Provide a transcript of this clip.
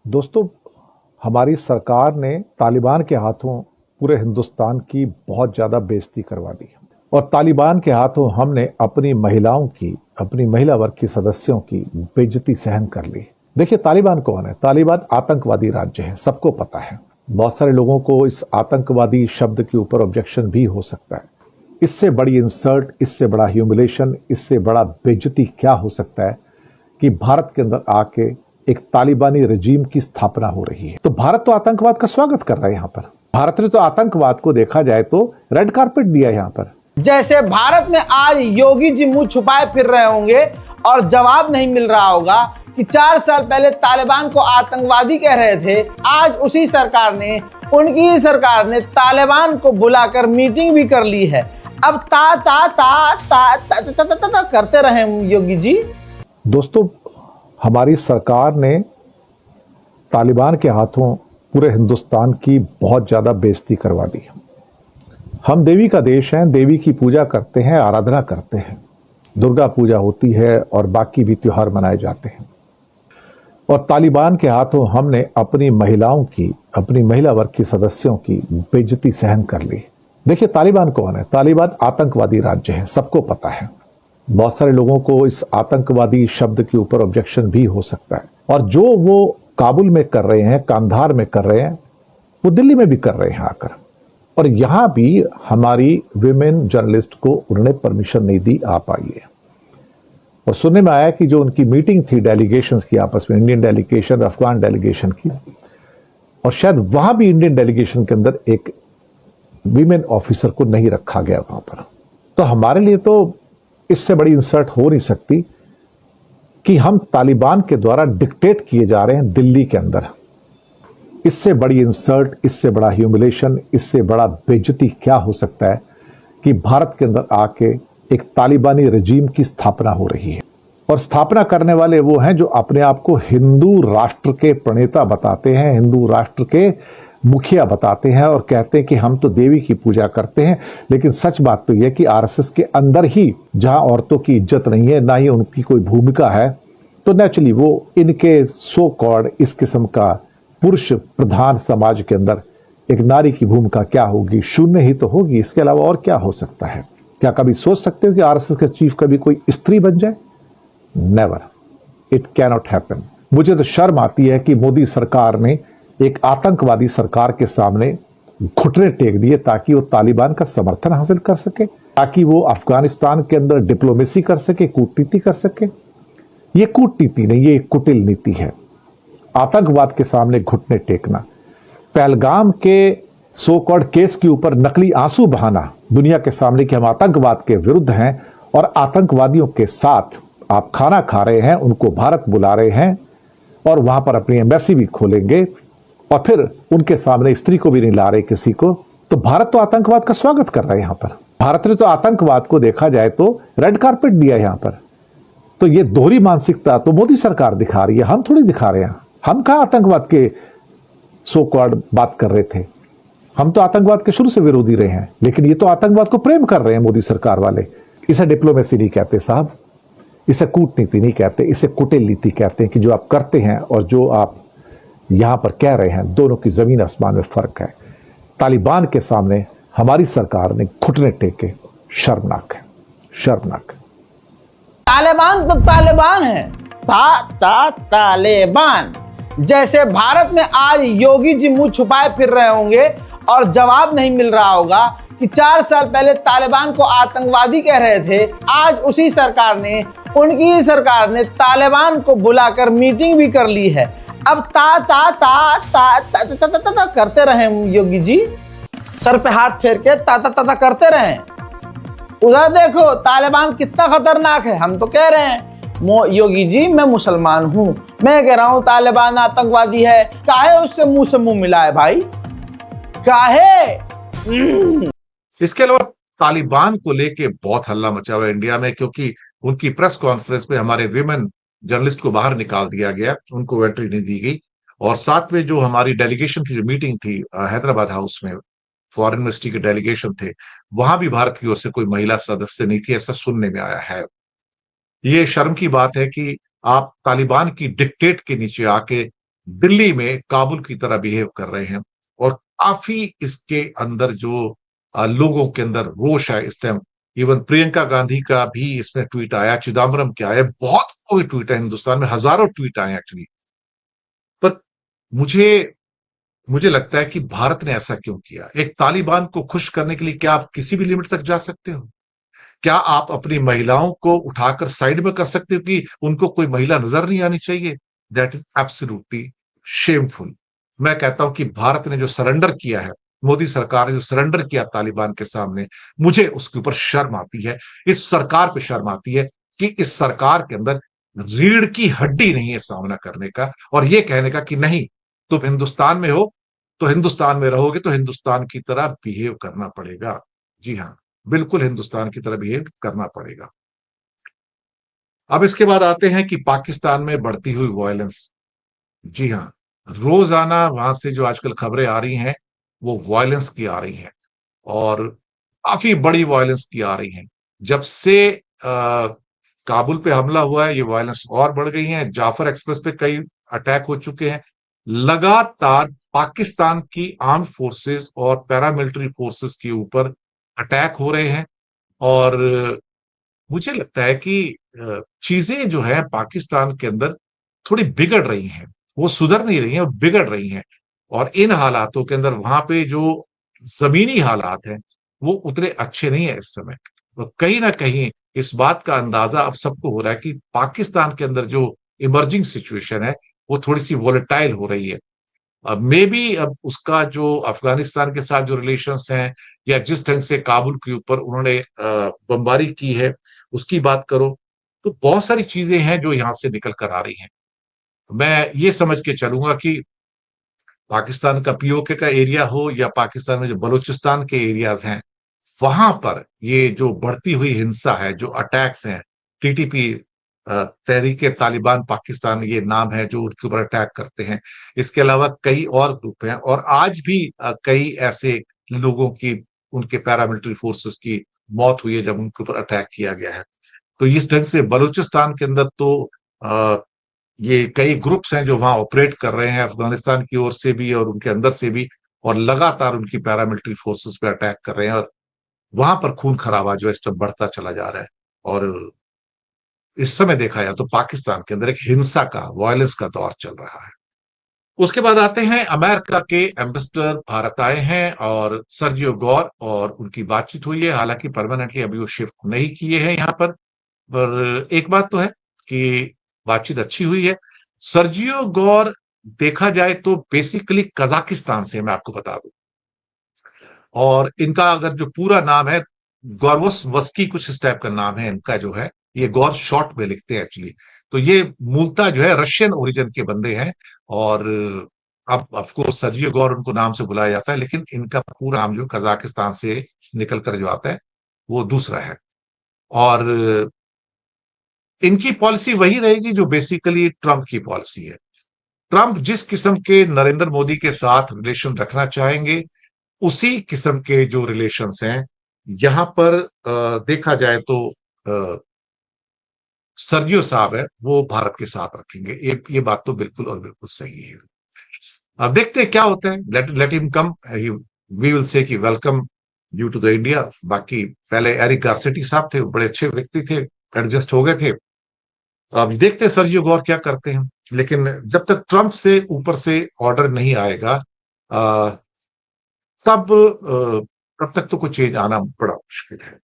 दोस्तों, हमारी सरकार ने तालिबान के हाथों पूरे हिंदुस्तान की बहुत ज़्यादा बेइज्जती करवा दी और तालिबान के हाथों हमने अपनी महिलाओं की, अपनी महिला वर्ग की सदस्यों की बेइज्जती सहन कर ली। देखिए, तालिबान कौन है? तालिबान आतंकवादी राज्य है, सबको पता है। बहुत सारे लोगों को इस आतंकवादी शब्द के ऊपर ऑब्जेक्शन भी हो सकता है। इससे बड़ी इंसल्ट, इससे बड़ा ह्यूमिलेशन, इससे बड़ा बेइज्जती क्या हो सकता है कि भारत के अंदर आके एक तालिबानी रजीम की स्थापना हो रही है। तो भारत तो आतंकवाद का स्वागत कर रहा है। यहाँ पर भारत ने तो आतंकवाद को देखा जाए तो रेड कार्पेट दिया यहाँ पर। जैसे भारत में आज योगी जी मुंह छुपाए फिर रहे होंगे और जवाब नहीं मिल रहा होगा कि 4 साल पहले तालिबान को आतंकवादी कह रहे थे। आज उसी सरकार ने, उनकी ही सरकार ने तालिबान को बुलाकर मीटिंग भी कर ली है। अब ता ता ता ता ता ता ता ता ता करते रहे योगी जी। दोस्तों, हमारी सरकार ने तालिबान के हाथों पूरे हिंदुस्तान की बहुत ज़्यादा बेइज्जती करवा दी। हम देवी का देश हैं, देवी की पूजा करते हैं, आराधना करते हैं। दुर्गा पूजा होती है और बाकी भी त्योहार मनाए जाते हैं। और तालिबान के हाथों हमने अपनी महिलाओं की, अपनी महिला वर्ग की सदस्यों की बेइज्जती सहन कर ली। देखिए, तालिबान कौन है? तालिबान आतंकवादी राज्य है, सबको पता है। बहुत सारे लोगों को इस आतंकवादी शब्द के ऊपर ऑब्जेक्शन भी हो सकता है। और जो वो काबुल में कर रहे हैं, कांधार में कर रहे हैं, वो दिल्ली में भी कर रहे हैं आकर। और यहां भी हमारी विमेन जर्नलिस्ट को उन्होंने परमिशन नहीं दी, आप आइए। और सुनने में आया कि जो उनकी मीटिंग थी डेलीगेशंस की आपस में, इंडियन डेलीगेशन, अफगान डेलीगेशन की, और शायद वहां भी इंडियन डेलीगेशन के अंदर एक विमेन ऑफिसर को नहीं रखा गया वहां पर। तो हमारे लिए तो इससे बड़ी इंसल्ट हो नहीं सकती कि हम तालिबान के द्वारा डिक्टेट किए जा रहे हैं दिल्ली के अंदर। इससे बड़ी इंसल्ट, इससे बड़ा ह्यूमिलेशन, इससे बड़ा बेइज्जती क्या हो सकता है कि भारत के अंदर आके एक तालिबानी रजीम की स्थापना हो रही है। और स्थापना करने वाले वो हैं जो अपने आप को हिंदू राष्ट्र के प्रणेता बताते हैं, हिंदू राष्ट्र के मुखिया बताते हैं और कहते हैं कि हम तो देवी की पूजा करते हैं। लेकिन सच बात तो यह कि आरएसएस के अंदर ही जहां औरतों की इज्जत नहीं है, ना ही उनकी कोई भूमिका है, तो नेचुरली वो इनके सो कॉल्ड इस किस्म का पुरुष प्रधान समाज के अंदर एक नारी की भूमिका क्या होगी? शून्य ही तो होगी। इसके अलावा और क्या हो सकता है? क्या कभी सोच सकते हो कि आरएसएस का चीफ कभी कोई स्त्री बन जाए? Never, it cannot happen. मुझे तो शर्म आती है कि मोदी सरकार ने एक आतंकवादी सरकार के सामने घुटने टेक दिए ताकि वो तालिबान का समर्थन हासिल कर सके, ताकि वो अफगानिस्तान के अंदर डिप्लोमेसी कर सके, कूटनीति कर सके। ये कूटनीति नहीं, ये कुटिल नीति है। आतंकवाद के सामने घुटने टेकना, पहलगाम के सो कॉल्ड केस के ऊपर नकली आंसू बहाना दुनिया के सामने कि हम आतंकवाद के विरुद्ध हैं और आतंकवादियों के साथ आप खाना खा रहे हैं, उनको भारत बुला रहे हैं और वहां पर अपनी एम्बेसी भी खोलेंगे और फिर उनके सामने स्त्री को भी नहीं ला रहे किसी को। तो भारत तो आतंकवाद का स्वागत कर रहा है। यहां पर भारत ने तो आतंकवाद को देखा जाए तो रेड कार्पेट दिया यहां पर। तो ये दोहरी मानसिकता तो मोदी सरकार दिखा रही है, हम थोड़ी दिखा रहे हैं। हम कहां आतंकवाद के सो कॉल्ड बात कर रहे थे? हम तो आतंकवाद के शुरू से विरोधी रहे हैं, लेकिन ये तो आतंकवाद को प्रेम कर रहे हैं मोदी सरकार वाले। इसे डिप्लोमेसी नहीं कहते साहब, इसे कूटनीति नहीं कहते, इसे कुटिल नीति कहते हैं कि जो आप करते हैं और जो आप यहां पर कह रहे हैं, दोनों की जमीन आसमान में फर्क है। तालिबान के सामने हमारी सरकार ने घुटने टेके, शर्मनाक है, शर्मनाक। तालिबान तो तालिबान है, तालिबान। जैसे भारत में आज योगी जी मुंह छुपाए फिर रहे होंगे और जवाब नहीं मिल रहा होगा कि 4 साल पहले तालिबान को आतंकवादी कह रहे थे। आज उसी सरकार ने, उनकी ही सरकार ने तालिबान को बुलाकर मीटिंग भी कर ली है। अब ता ता ता ता ता ता ता ता करते रहे योगी जी, सर पे हाथ फेर के ता ता ता करते रहे। उधर देखो तालिबान कितना खतरनाक है। हम तो कह रहे हैं योगी जी, मैं मुसलमान हूं, मैं कह रहा हूं तालिबान आतंकवादी है। काहे उससे मुंह से मुंह मिलाए भाई, काहे? इसके अलावा तालिबान को लेके बहुत हल्ला मचा हुआ है इंडिया में, क्योंकि उनकी प्रेस कॉन्फ्रेंस में हमारे विमेन जर्नलिस्ट को बाहर निकाल दिया गया, उनको एंट्री नहीं दी गई। और साथ में जो हमारी डेलीगेशन की जो मीटिंग थी हैदराबाद हाउस में, फॉरेन मिनिस्ट्री के डेलीगेशन थे, वहां भी भारत की ओर से कोई महिला सदस्य नहीं थी, ऐसा सुनने में आया है। ये शर्म की बात है कि आप तालिबान की डिक्टेट के नीचे आके दिल्ली में काबुल की तरह बिहेव कर रहे हैं। और काफी इसके अंदर जो लोगों के अंदर रोष है इस टाइम। इवन प्रियंका गांधी का भी इसमें ट्वीट आया, चिदम्बरम के आया, बहुत कोई ट्वीट है हिंदुस्तान में, हजारों ट्वीट आए एक्चुअली। पर मुझे मुझे लगता है कि भारत ने ऐसा क्यों किया? एक तालिबान को खुश करने के लिए क्या आप किसी भी लिमिट तक जा सकते हो? क्या आप अपनी महिलाओं को उठाकर साइड में कर सकते हो कि उनको कोई महिला नजर नहीं आनी चाहिए? That is absolutely shameful. मैं कहता हूं कि भारत ने जो सरेंडर किया है, मोदी सरकार ने जो सरेंडर किया तालिबान के सामने, मुझे उसके ऊपर शर्म आती है। इस सरकार पे शर्म आती है कि इस सरकार के अंदर रीढ़ की हड्डी नहीं है सामना करने का और ये कहने का कि नहीं, तुम हिंदुस्तान में हो तो हिंदुस्तान में रहोगे तो हिंदुस्तान की तरह बिहेव करना पड़ेगा। जी हाँ, बिल्कुल हिंदुस्तान की तरह बिहेव करना पड़ेगा। अब इसके बाद आते हैं कि पाकिस्तान में बढ़ती हुई वायलेंस। जी हाँ, रोजाना वहां से जो आजकल खबरें आ रही हैं वो वायलेंस की आ रही हैं और काफी बड़ी वायलेंस की आ रही हैं। जब से काबुल पे हमला हुआ है ये वायलेंस और बढ़ गई है। जाफर एक्सप्रेस पे कई अटैक हो चुके हैं। लगातार पाकिस्तान की आर्म फोर्सेस और पैरामिलिट्री फोर्सेस के ऊपर अटैक हो रहे हैं और मुझे लगता है कि चीजें जो है पाकिस्तान के अंदर थोड़ी बिगड़ रही हैं। वो सुधर नहीं रही हैं, वो बिगड़ रही हैं। और इन हालातों के अंदर वहां पे जो जमीनी हालात हैं वो उतने अच्छे नहीं है इस समय। तो कहीं ना कहीं इस बात का अंदाजा अब सबको हो रहा है कि पाकिस्तान के अंदर जो इमर्जिंग सिचुएशन है वो थोड़ी सी वोलेटाइल हो रही है। अब मे बी अब उसका जो अफगानिस्तान के साथ जो रिलेशंस हैं या जिस ढंग से काबुल के ऊपर उन्होंने बमबारी की है उसकी बात करो, तो बहुत सारी चीजें हैं जो यहां से निकल कर आ रही हैं। मैं ये समझ के चलूंगा कि पाकिस्तान का पीओके का एरिया हो या पाकिस्तान में जो बलूचिस्तान के एरियाज हैं, वहां पर ये जो बढ़ती हुई हिंसा है, जो अटैक्स हैं, टीटीपी तहरीके तालिबान पाकिस्तान ये नाम है जो उनके ऊपर अटैक करते हैं। इसके अलावा कई और ग्रुप हैं और आज भी कई ऐसे लोगों की, उनके पैरामिलिट्री फोर्सेस की मौत हुई है जब उनके ऊपर अटैक किया गया है। तो इस ढंग से बलूचिस्तान के अंदर तो अ, ये कई ग्रुप्स हैं जो वहां ऑपरेट कर रहे हैं अफगानिस्तान की ओर से भी और उनके अंदर से भी, और लगातार उनकी पैरामिलिट्री फोर्सेस पे अटैक कर रहे हैं और वहां पर खून खराबा जो है इस टाइम बढ़ता चला जा रहा है। और इस समय देखा जाए तो पाकिस्तान के अंदर एक हिंसा का, वायलेंस का दौर चल रहा है। उसके बाद आते हैं अमेरिका के एम्बेसडर भारत आए हैं और सर्जियो गौर और उनकी बातचीत हुई है। हालांकि परमानेंटली अभी वो शिफ्ट नहीं किए हैं यहाँ पर एक बात तो है कि बातचीत अच्छी हुई है। सर्जियो गौर देखा जाए तो बेसिकली कजाकिस्तान से, मैं आपको बता दूं, और इनका अगर जो पूरा नाम है गौरवस वस्की, कुछ इस टाइप का नाम है इनका जो है, ये गौर शॉर्ट में लिखते हैं एक्चुअली। तो ये मूलतः जो है रशियन ओरिजिन के बंदे हैं और अब ऑफकोर्स सर्जियो गौर उनको नाम से बुलाया जाता है, लेकिन इनका पूरा नाम जो कजाकिस्तान से निकल कर जो आता है वो दूसरा है। और इनकी पॉलिसी वही रहेगी जो बेसिकली ट्रंप की पॉलिसी है। ट्रंप जिस किस्म के नरेंद्र मोदी के साथ रिलेशन रखना चाहेंगे उसी किस्म के जो रिलेशंस हैं यहां पर देखा जाए तो सर्जियो साहब है वो भारत के साथ रखेंगे। ये बात तो बिल्कुल और बिल्कुल सही है। अब देखते हैं क्या होता है। Let let him come, we will say कि welcome you to the India. बाकी पहले एरिक गारसेटी साहब थे, बड़े अच्छे व्यक्ति थे, एडजस्ट हो गए थे। अब देखते हैं सर्जियो गौर क्या करते हैं। लेकिन जब तक ट्रंप से ऊपर से ऑर्डर नहीं आएगा तब तक तो कोई चेंज आना बड़ा मुश्किल है।